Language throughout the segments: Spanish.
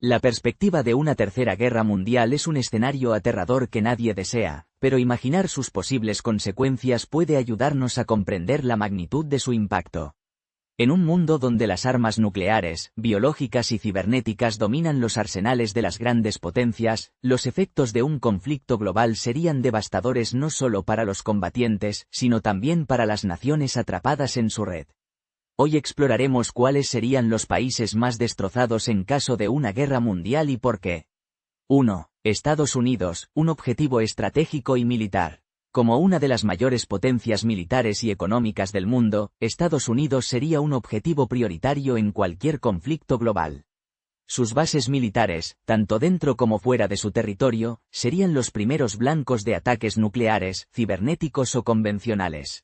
La perspectiva de una tercera guerra mundial es un escenario aterrador que nadie desea, pero imaginar sus posibles consecuencias puede ayudarnos a comprender la magnitud de su impacto. En un mundo donde las armas nucleares, biológicas y cibernéticas dominan los arsenales de las grandes potencias, los efectos de un conflicto global serían devastadores no solo para los combatientes, sino también para las naciones atrapadas en su red. Hoy exploraremos cuáles serían los países más destrozados en caso de una guerra mundial y por qué. 1. Estados Unidos, un objetivo estratégico y militar. Como una de las mayores potencias militares y económicas del mundo, Estados Unidos sería un objetivo prioritario en cualquier conflicto global. Sus bases militares, tanto dentro como fuera de su territorio, serían los primeros blancos de ataques nucleares, cibernéticos o convencionales.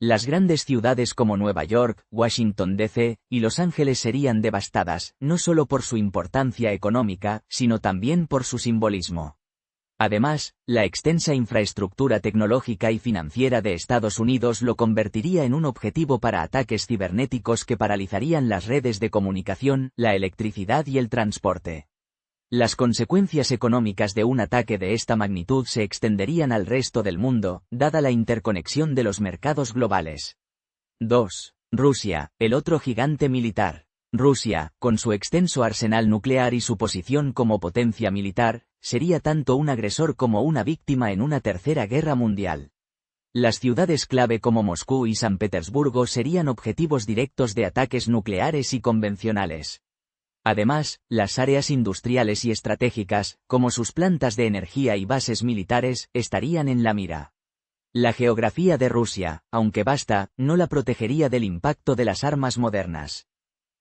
Las grandes ciudades como Nueva York, Washington D.C. y Los Ángeles serían devastadas, no solo por su importancia económica, sino también por su simbolismo. Además, la extensa infraestructura tecnológica y financiera de Estados Unidos lo convertiría en un objetivo para ataques cibernéticos que paralizarían las redes de comunicación, la electricidad y el transporte. Las consecuencias económicas de un ataque de esta magnitud se extenderían al resto del mundo, dada la interconexión de los mercados globales. 2. Rusia, el otro gigante militar. Rusia, con su extenso arsenal nuclear y su posición como potencia militar, sería tanto un agresor como una víctima en una tercera guerra mundial. Las ciudades clave como Moscú y San Petersburgo serían objetivos directos de ataques nucleares y convencionales. Además, las áreas industriales y estratégicas, como sus plantas de energía y bases militares, estarían en la mira. La geografía de Rusia, aunque vasta, no la protegería del impacto de las armas modernas.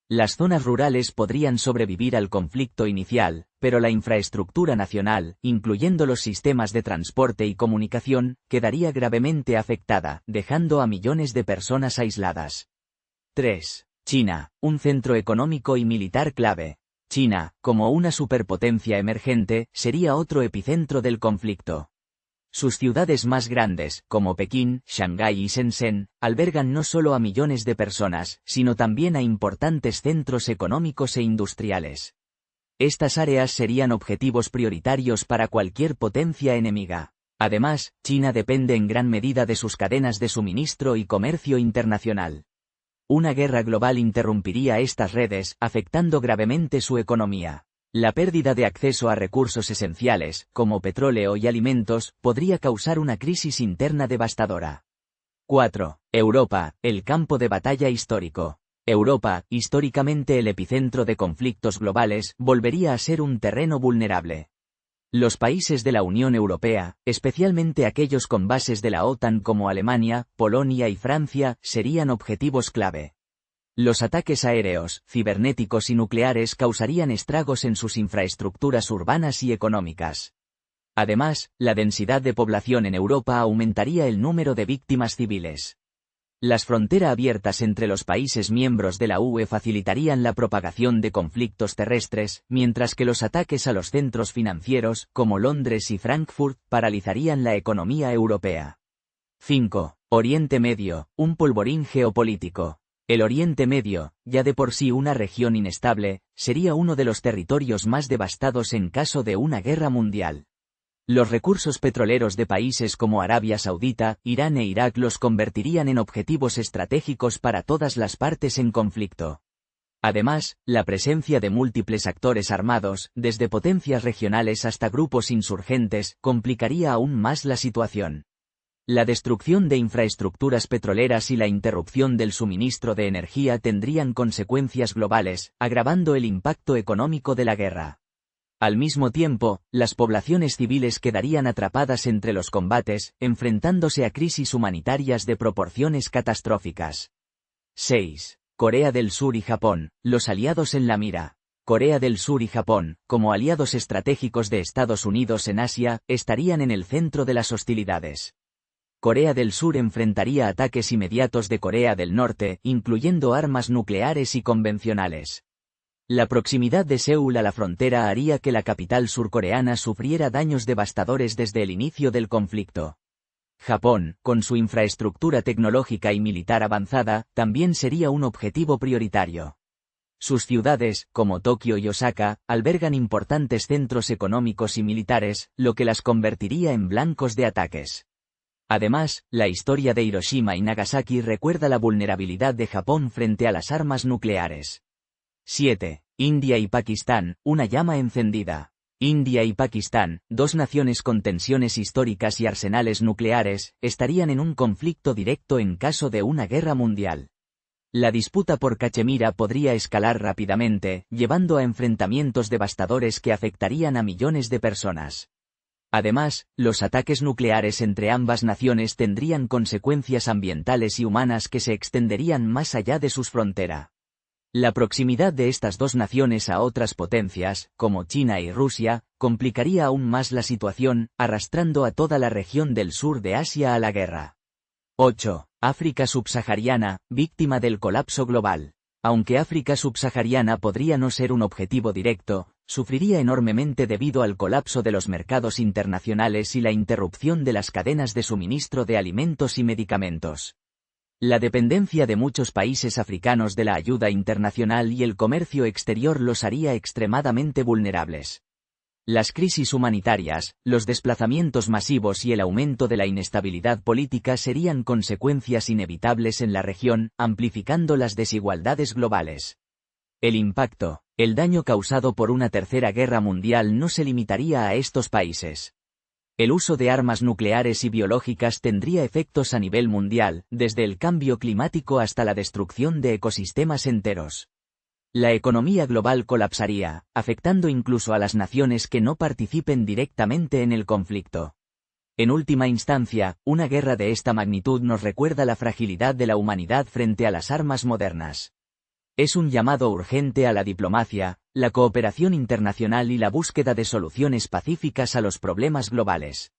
Las zonas rurales podrían sobrevivir al conflicto inicial, pero la infraestructura nacional, incluyendo los sistemas de transporte y comunicación, quedaría gravemente afectada, dejando a millones de personas aisladas. 3. China, un centro económico y militar clave. China, como una superpotencia emergente, sería otro epicentro del conflicto. Sus ciudades más grandes, como Pekín, Shanghái y Shenzhen, albergan no solo a millones de personas, sino también a importantes centros económicos e industriales. Estas áreas serían objetivos prioritarios para cualquier potencia enemiga. Además, China depende en gran medida de sus cadenas de suministro y comercio internacional. Una guerra global interrumpiría estas redes, afectando gravemente su economía. La pérdida de acceso a recursos esenciales, como petróleo y alimentos, podría causar una crisis interna devastadora. 4. Europa, el campo de batalla histórico. Europa, históricamente el epicentro de conflictos globales, volvería a ser un terreno vulnerable. Los países de la Unión Europea, especialmente aquellos con bases de la OTAN como Alemania, Polonia y Francia, serían objetivos clave. Los ataques aéreos, cibernéticos y nucleares causarían estragos en sus infraestructuras urbanas y económicas. Además, la densidad de población en Europa aumentaría el número de víctimas civiles. Las fronteras abiertas entre los países miembros de la UE facilitarían la propagación de conflictos terrestres, mientras que los ataques a los centros financieros, como Londres y Frankfurt, paralizarían la economía europea. 5. Oriente Medio, un polvorín geopolítico. El Oriente Medio, ya de por sí una región inestable, sería uno de los territorios más devastados en caso de una guerra mundial. Los recursos petroleros de países como Arabia Saudita, Irán e Irak los convertirían en objetivos estratégicos para todas las partes en conflicto. Además, la presencia de múltiples actores armados, desde potencias regionales hasta grupos insurgentes, complicaría aún más la situación. La destrucción de infraestructuras petroleras y la interrupción del suministro de energía tendrían consecuencias globales, agravando el impacto económico de la guerra. Al mismo tiempo, las poblaciones civiles quedarían atrapadas entre los combates, enfrentándose a crisis humanitarias de proporciones catastróficas. 6. Corea del Sur y Japón, los aliados en la mira. Corea del Sur y Japón, como aliados estratégicos de Estados Unidos en Asia, estarían en el centro de las hostilidades. Corea del Sur enfrentaría ataques inmediatos de Corea del Norte, incluyendo armas nucleares y convencionales. La proximidad de Seúl a la frontera haría que la capital surcoreana sufriera daños devastadores desde el inicio del conflicto. Japón, con su infraestructura tecnológica y militar avanzada, también sería un objetivo prioritario. Sus ciudades, como Tokio y Osaka, albergan importantes centros económicos y militares, lo que las convertiría en blancos de ataques. Además, la historia de Hiroshima y Nagasaki recuerda la vulnerabilidad de Japón frente a las armas nucleares. 7. India y Pakistán, una llama encendida. India y Pakistán, dos naciones con tensiones históricas y arsenales nucleares, estarían en un conflicto directo en caso de una guerra mundial. La disputa por Cachemira podría escalar rápidamente, llevando a enfrentamientos devastadores que afectarían a millones de personas. Además, los ataques nucleares entre ambas naciones tendrían consecuencias ambientales y humanas que se extenderían más allá de sus fronteras. La proximidad de estas dos naciones a otras potencias, como China y Rusia, complicaría aún más la situación, arrastrando a toda la región del sur de Asia a la guerra. 8. África subsahariana, víctima del colapso global. Aunque África subsahariana podría no ser un objetivo directo, sufriría enormemente debido al colapso de los mercados internacionales y la interrupción de las cadenas de suministro de alimentos y medicamentos. La dependencia de muchos países africanos de la ayuda internacional y el comercio exterior los haría extremadamente vulnerables. Las crisis humanitarias, los desplazamientos masivos y el aumento de la inestabilidad política serían consecuencias inevitables en la región, amplificando las desigualdades globales. El impacto, el daño causado por una tercera guerra mundial no se limitaría a estos países. El uso de armas nucleares y biológicas tendría efectos a nivel mundial, desde el cambio climático hasta la destrucción de ecosistemas enteros. La economía global colapsaría, afectando incluso a las naciones que no participen directamente en el conflicto. En última instancia, una guerra de esta magnitud nos recuerda la fragilidad de la humanidad frente a las armas modernas. Es un llamado urgente a la diplomacia, la cooperación internacional y la búsqueda de soluciones pacíficas a los problemas globales.